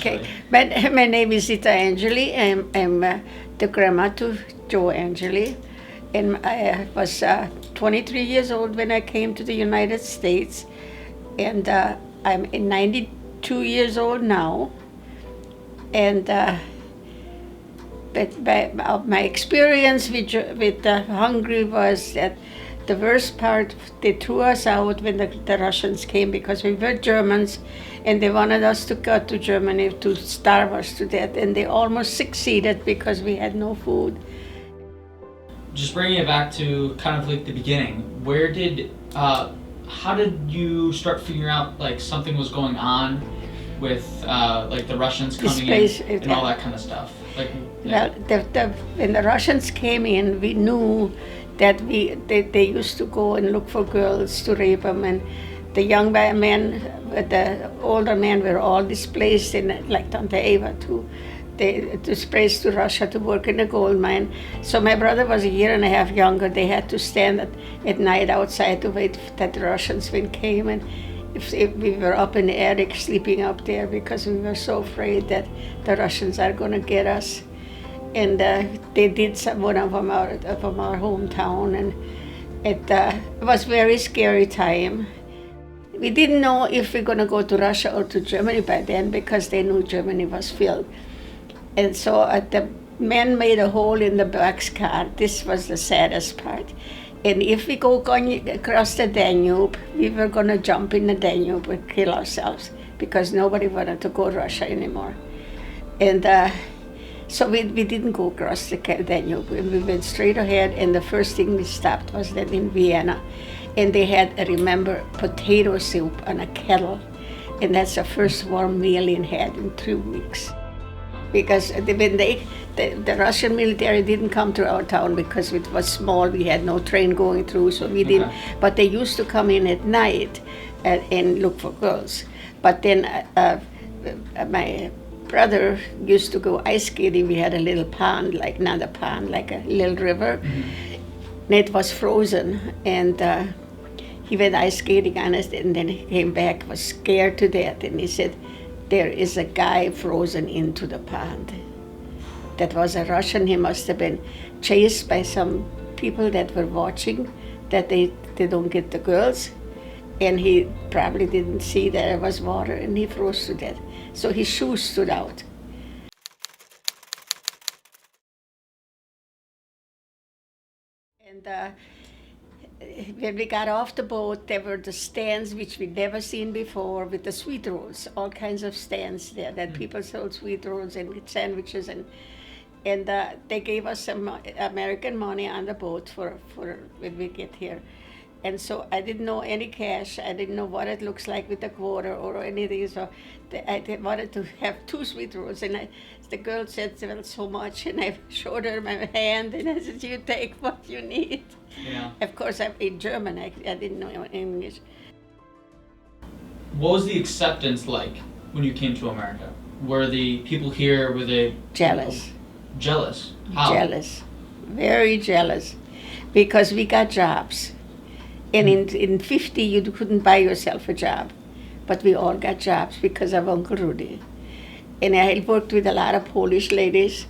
Okay, my name is Zita Angeli. I'm the grandma to Joe Angeli. And I was 23 years old when I came to the United States. And I'm 92 years old now. And but my experience with Hungary was that the worst part, they threw us out when the Russians came because we were Germans and they wanted us to go to Germany to starve us to death. And they almost succeeded because we had no food. Just bringing it back to kind of like the beginning, how did you start figuring out like something was going on with like the Russians coming in and all that kind of stuff? Like, yeah. Well, when the Russians came in, we knew that they used to go and look for girls to rape them, and the young men, the older men were all displaced in like Tante Eva too. They displaced to Russia to work in a gold mine. So my brother was a year and a half younger. They had to stand at night outside to wait that the Russians came, and if we were up in the attic sleeping up there because we were so afraid that the Russians are going to get us. And they did one of them out from our hometown, and it was very scary time. We didn't know if we're going to go to Russia or to Germany by then because they knew Germany was filled. And so the men made a hole in the boxcar. This was the saddest part. And if we go across the Danube, we were going to jump in the Danube and kill ourselves because nobody wanted to go to Russia anymore. And so we didn't go across the Danube. We went straight ahead, and the first thing we stopped was then in Vienna. And they had, I remember, potato soup on a kettle. And that's the first warm meal we had in 3 weeks. Because when the Russian military didn't come to our town because it was small, we had no train going through, so we didn't. But they used to come in at night and look for girls. But then my brother used to go ice skating. We had a little pond, like not a pond, like a little river. And it was frozen, and he went ice skating on it, and then he came back, was scared to death, and he said, "There is a guy frozen into the pond." That was a Russian. He must have been chased by some people that were watching that they don't get the girls. And he probably didn't see that there was water, and he froze to death. So his shoes stood out. And when we got off the boat, there were the stands which we'd never seen before with the sweet rolls, all kinds of stands there that people sold sweet rolls and sandwiches, and they gave us some American money on the boat for when we get here. And so I didn't know any cash. I didn't know what it looks like with a quarter or anything. So I wanted to have 2 sweet rolls. And the girl said, "Well, so much." And I showed her my hand, and I said, "You take what you need." Yeah. Of course, I'm in German. I didn't know English. What was the acceptance like when you came to America? Were the people here, were they Jealous. Jealous? How? Jealous. Very jealous. Because we got jobs. And in 50, you couldn't buy yourself a job. But we all got jobs because of Uncle Rudy. And I had worked with a lot of Polish ladies,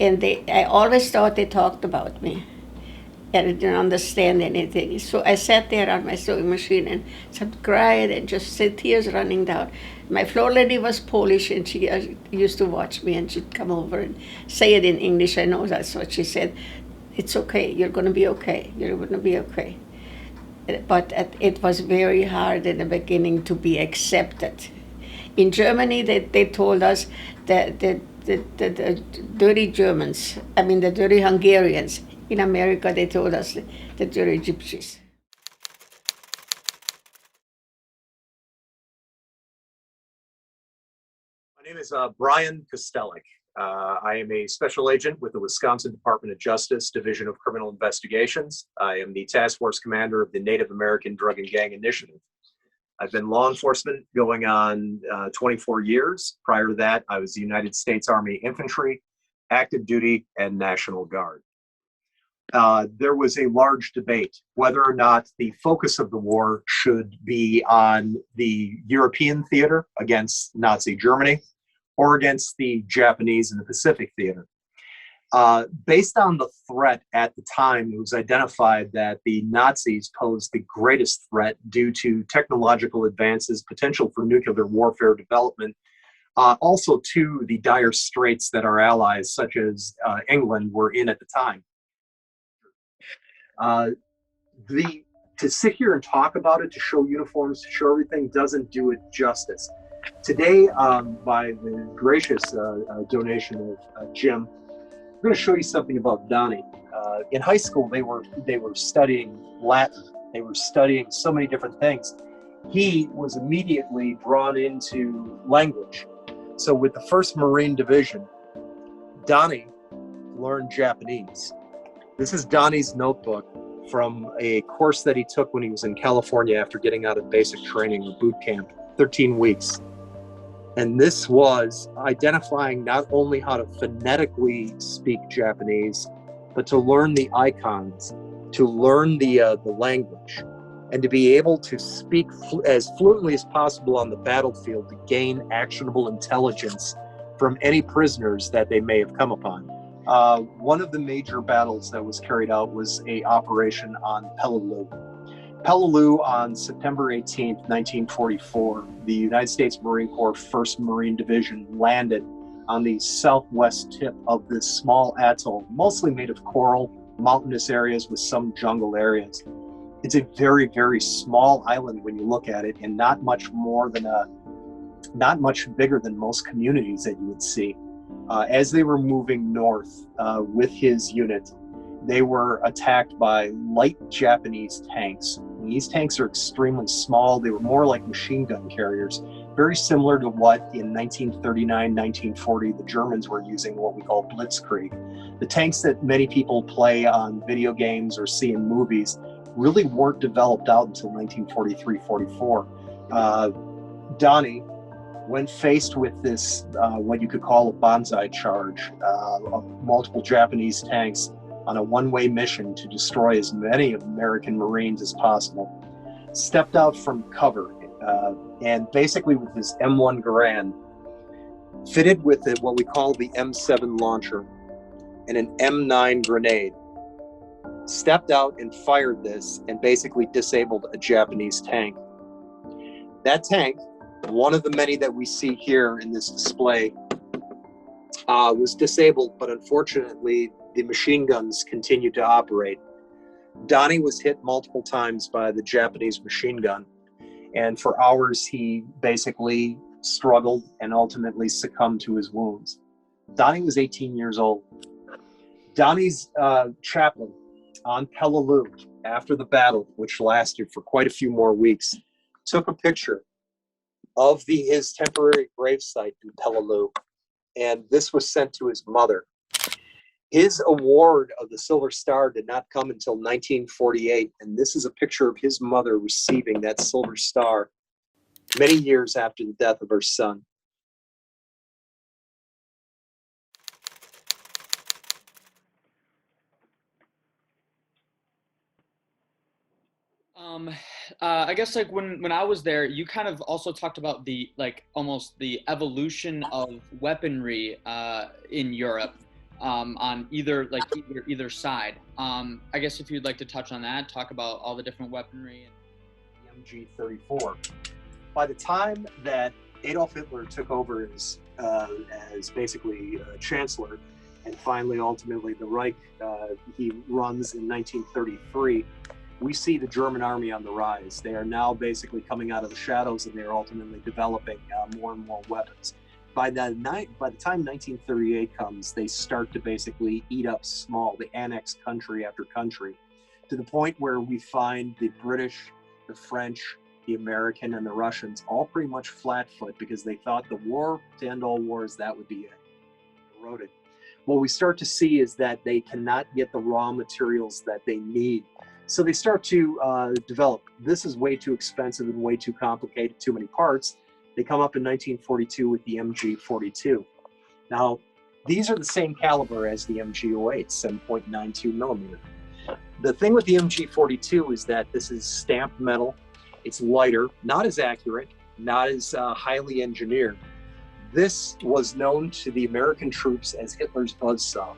and I always thought they talked about me. And I didn't understand anything. So I sat there on my sewing machine and cried and just said, tears running down. My floor lady was Polish, and she used to watch me, and she'd come over and say it in English. I know that's what she said. "It's okay. You're going to be okay. You're going to be okay." But it was very hard in the beginning to be accepted. In Germany, they told us that the dirty Germans, I mean the dirty Hungarians. In America, they told us the dirty gypsies. My name is Brian Kostelik. I am a special agent with the Wisconsin Department of Justice Division of Criminal Investigations. I am the task force commander of the Native American Drug and Gang Initiative. I've been law enforcement going on 24 years. Prior to that, I was the United States Army Infantry, active duty, and National Guard. There was a large debate whether or not the focus of the war should be on the European theater against Nazi Germany, or against the Japanese in the Pacific Theater. Based on the threat at the time, it was identified that the Nazis posed the greatest threat due to technological advances, potential for nuclear warfare development, also to the dire straits that our allies, such as England, were in at the time. To sit here and talk about it, to show uniforms, to show everything, doesn't do it justice. Today, by the gracious donation of Jim, I'm going to show you something about Donnie. In high school, they were studying Latin. They were studying so many different things. He was immediately drawn into language. So with the 1st Marine Division, Donnie learned Japanese. This is Donnie's notebook from a course that he took when he was in California after getting out of basic training or boot camp, 13 weeks. And this was identifying not only how to phonetically speak Japanese, but to learn the icons, to learn the language, and to be able to speak as fluently as possible on the battlefield to gain actionable intelligence from any prisoners that they may have come upon. One of the major battles that was carried out was an operation on Peleliu. Peleliu on September 18th, 1944, the United States Marine Corps 1st Marine Division landed on the southwest tip of this small atoll, mostly made of coral, mountainous areas with some jungle areas. It's a very, very small island when you look at it, and not much bigger than most communities that you would see. As they were moving north with his unit, they were attacked by light Japanese tanks. And these tanks are extremely small. They were more like machine gun carriers, very similar to what in 1939, 1940, the Germans were using, what we call Blitzkrieg. The tanks that many people play on video games or see in movies really weren't developed out until 1943, 44. Donnie, when faced with this, what you could call a banzai charge of multiple Japanese tanks on a one-way mission to destroy as many American Marines as possible, stepped out from cover and basically with his M1 Garand, fitted with what we call the M7 launcher and an M9 grenade, stepped out and fired this and basically disabled a Japanese tank. That tank, one of the many that we see here in this display, was disabled, but unfortunately the machine guns continued to operate. Donnie was hit multiple times by the Japanese machine gun, and for hours he basically struggled and ultimately succumbed to his wounds. Donnie was 18 years old. Donnie's chaplain on Peleliu, after the battle, which lasted for quite a few more weeks, took a picture of his temporary gravesite in Peleliu, and this was sent to his mother. His award of the Silver Star did not come until 1948, and this is a picture of his mother receiving that Silver Star many years after the death of her son. I guess like when I was there, you kind of also talked about the almost the evolution of weaponry in Europe on either side. I guess if you'd like to touch on that, talk about all the different weaponry. The MG-34. By the time that Adolf Hitler took over as basically chancellor, and finally ultimately the Reich he runs in 1933, we see the German army on the rise. They are now basically coming out of the shadows, and they are ultimately developing more and more weapons. By the time 1938 comes, they start to basically eat up they annex country after country, to the point where we find the British, the French, the American, and the Russians all pretty much flat-foot, because they thought the war to end all wars, that would be it. Eroded. What we start to see is that they cannot get the raw materials that they need. So they start to develop. This is way too expensive and way too complicated, too many parts. They come up in 1942 with the MG-42. Now, these are the same caliber as the MG-08, 7.92 millimeter. The thing with the MG-42 is that this is stamped metal. It's lighter, not as accurate, not as highly engineered. This was known to the American troops as Hitler's buzzsaw.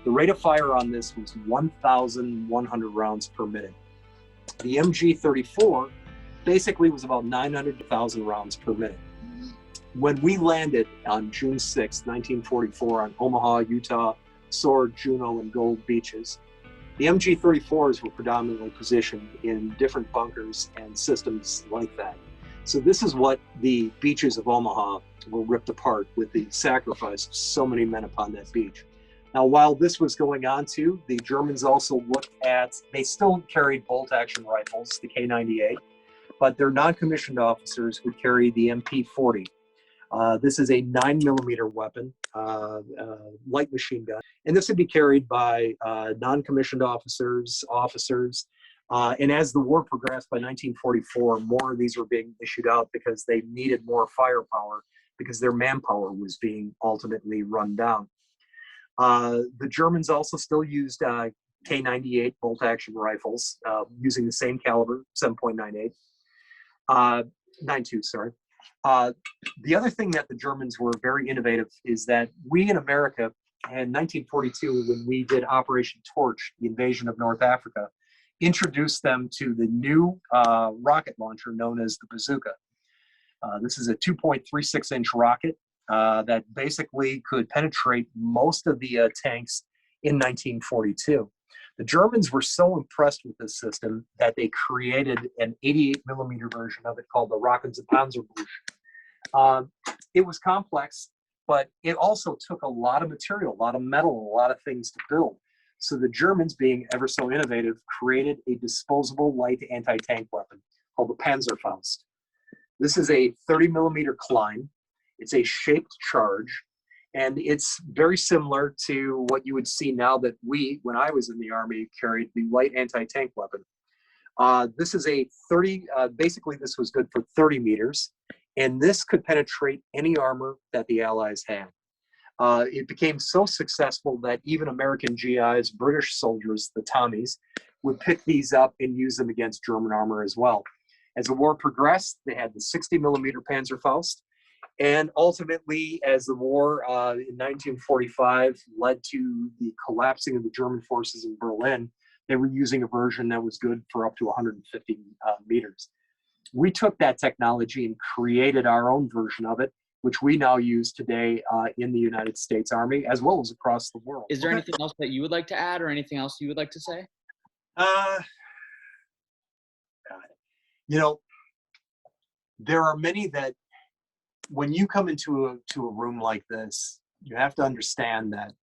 The rate of fire on this was 1,100 rounds per minute. The MG-34 basically was about 900,000 rounds per minute. When we landed on June 6, 1944 on Omaha, Utah, Sword, Juno, and Gold beaches, the MG-34s were predominantly positioned in different bunkers and systems like that. So this is what the beaches of Omaha were ripped apart with the sacrifice of so many men upon that beach. Now, while this was going on too, the Germans also looked at, they still carried bolt-action rifles, the K98, but their non-commissioned officers would carry the MP40. This is a 9mm weapon, light machine gun, and this would be carried by non-commissioned officers, and as the war progressed by 1944, more of these were being issued out because they needed more firepower because their manpower was being ultimately run down. The Germans also still used K98 bolt-action rifles using the same caliber, 7.98, 92, sorry. The other thing that the Germans were very innovative is that we in America in 1942, when we did Operation Torch, the invasion of North Africa, introduced them to the new rocket launcher known as the bazooka. This is a 2.36-inch rocket that basically could penetrate most of the tanks in 1942. The Germans were so impressed with this system that they created an 88mm version of it called the Rakezenpanzerbuch. It was complex, but it also took a lot of material, a lot of metal, a lot of things to build. So the Germans, being ever so innovative, created a disposable light anti-tank weapon called the Panzerfaust. This is a 30mm Klein. It's a shaped charge, and it's very similar to what you would see now that we, when I was in the Army, carried the light anti-tank weapon. This is a 30, basically this was good for 30 meters, and this could penetrate any armor that the Allies had. It became so successful that even American GIs, British soldiers, the Tommies, would pick these up and use them against German armor as well. As the war progressed, they had the 60mm Panzerfaust, and ultimately, as the war in 1945 led to the collapsing of the German forces in Berlin, they were using a version that was good for up to 150 meters. We took that technology and created our own version of it, which we now use today in the United States Army, as well as across the world. Is there anything else that you would like to add or anything else you would like to say? You know, there are many that when you come into a room like this, you have to understand that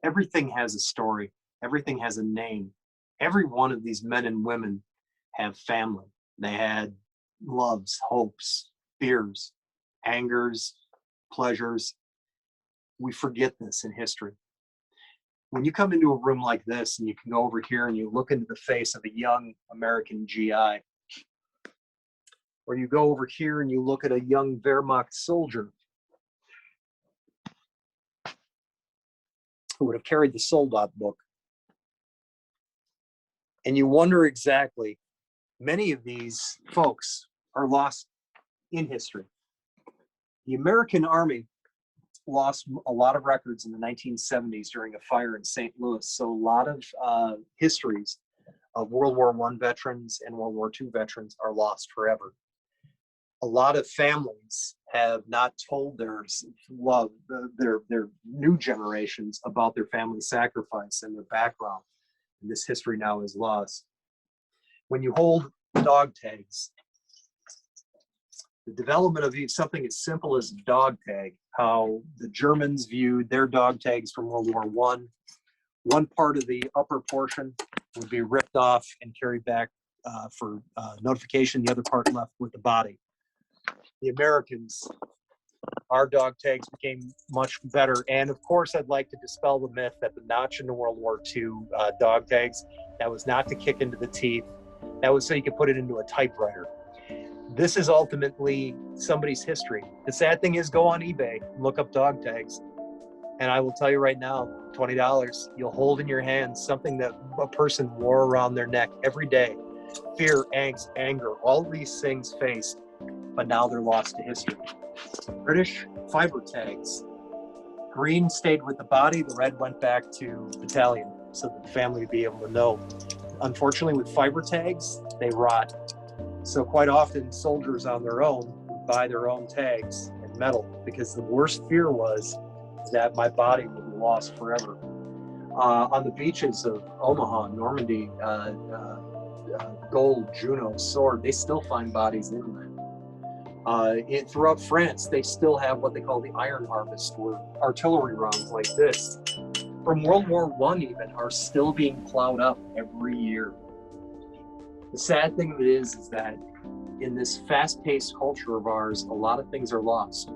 everything has a story. Everything has a name. Every one of these men and women have family. They had loves, hopes, fears, angers, pleasures. We forget this in history. When you come into a room like this and you can go over here and you look into the face of a young American GI, or you go over here and you look at a young Wehrmacht soldier who would have carried the Soldat book, and you wonder exactly, many of these folks are lost in history. The American Army lost a lot of records in the 1970s during a fire in St. Louis. So a lot of histories of World War I veterans and World War II veterans are lost forever. A lot of families have not told their new generations about their family sacrifice and their background. And this history now is lost. When you hold dog tags, the development of something as simple as a dog tag, how the Germans viewed their dog tags from World War I, one part of the upper portion would be ripped off and carried back for notification, the other part left with the body. The Americans, our dog tags became much better. And of course, I'd like to dispel the myth that the notch in the World War II dog tags, that was not to kick into the teeth. That was so you could put it into a typewriter. This is ultimately somebody's history. The sad thing is, go on eBay and look up dog tags. And I will tell you right now, $20, you'll hold in your hands something that a person wore around their neck every day. Fear, angst, anger, all these things faced, but now they're lost to history. British fiber tags. Green stayed with the body, the red went back to battalion so that the family would be able to know. Unfortunately, with fiber tags, they rot. So quite often, soldiers on their own would buy their own tags and metal, because the worst fear was that my body would be lost forever. On the beaches of Omaha, Normandy, Gold, Juno, Sword, they still find bodies inland. Throughout France, they still have what they call the iron harvest, where artillery rounds like this, from World War I even, are still being plowed up every year. The sad thing of it is that in this fast-paced culture of ours, a lot of things are lost.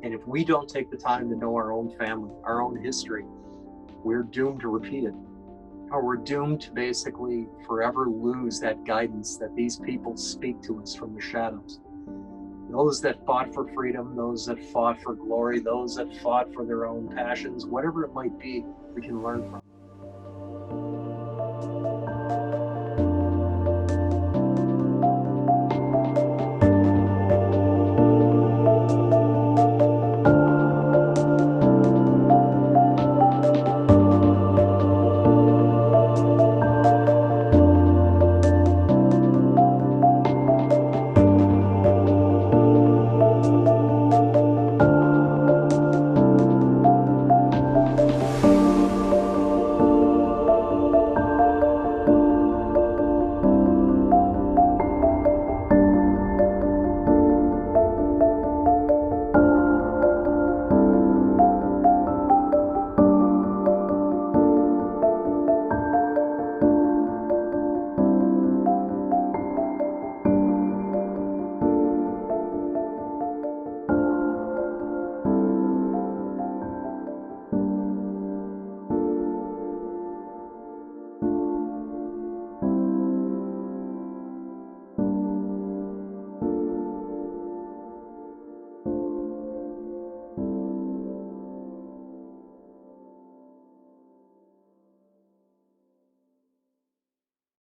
And if we don't take the time to know our own family, our own history, we're doomed to repeat it. Or we're doomed to basically forever lose that guidance that these people speak to us from the shadows. Those that fought for freedom, those that fought for glory, those that fought for their own passions, whatever it might be, we can learn from.